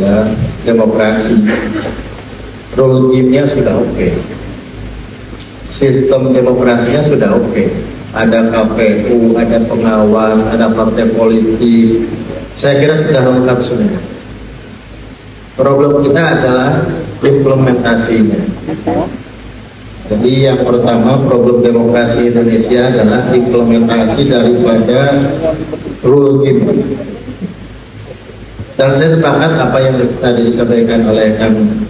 adalah demokrasi. Rule game-nya sudah oke. Sistem demokrasinya sudah oke. Ada KPU, ada pengawas, ada partai politik. Saya kira sudah lengkap semua. Problem kita adalah implementasinya. Jadi yang pertama, problem demokrasi Indonesia adalah implementasi daripada rule game. Dan saya sepakat apa yang tadi disampaikan oleh Kang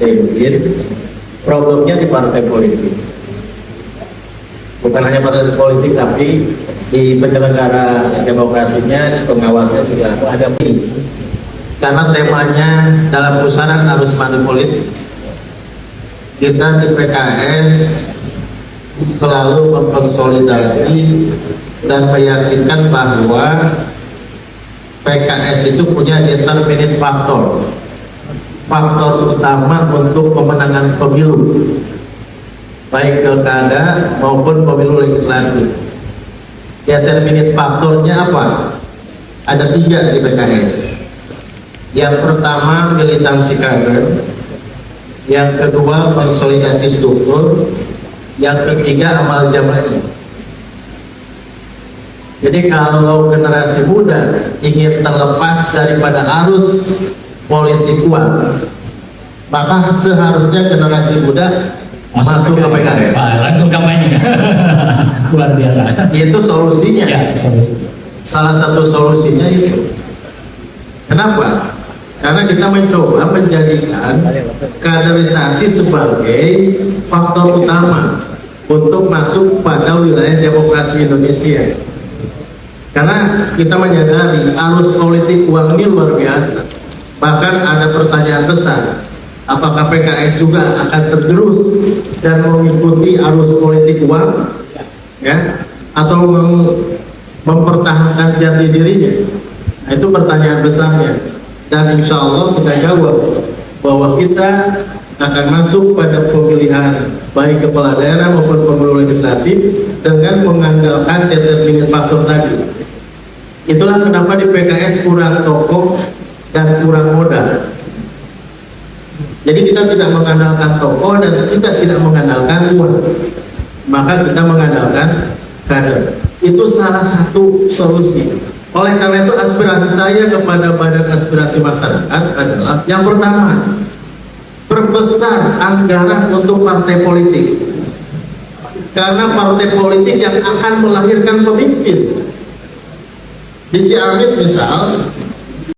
Zainuddin. Problemnya di partai politik. Bukan hanya partai politik, tapi di penyelenggara demokrasinya, di pengawasnya juga ada. Karena temanya dalam pusaran arus money politik, kita di PKS selalu mengkonsolidasi dan meyakinkan bahwa PKS itu punya determinate faktor utama untuk pemenangan pemilu, baik pilkada maupun pemilu legislatif. Determinate faktornya apa? Ada 3 di PKS. Yang pertama, militansi kader. Yang kedua, konsolidasi struktur. Yang ketiga, amal jamaah. Jadi kalau generasi muda ingin terlepas daripada arus politik uang, maka seharusnya generasi muda masuk ke PKS. Langsung kampanye. Luar biasa. Itu solusinya. Ya, solusi. Salah satu solusinya itu. Kenapa? Karena kita mencoba menjadikan kaderisasi sebagai faktor utama untuk masuk pada wilayah demokrasi Indonesia. Karena kita menyadari arus politik uang ini luar biasa. Bahkan ada pertanyaan besar, apakah PKS juga akan tergerus dan mengikuti arus politik uang, ya, atau mempertahankan jati dirinya? Nah, itu pertanyaan besarnya. Dan insya Allah kita jawab bahwa kita akan masuk pada pemilihan baik kepala daerah maupun pemilu legislatif dengan mengandalkan determinate faktor tadi. Itulah kenapa di PKS kurang tokoh dan kurang modal. Jadi kita tidak mengandalkan tokoh dan kita tidak mengandalkan uang, maka kita mengandalkan kader. Itu salah satu solusi. Oleh karena itu aspirasi saya kepada Badan Aspirasi Masyarakat adalah yang pertama, perbesar anggaran untuk partai politik. Karena partai politik yang akan melahirkan pemimpin. Di Ciamis misal,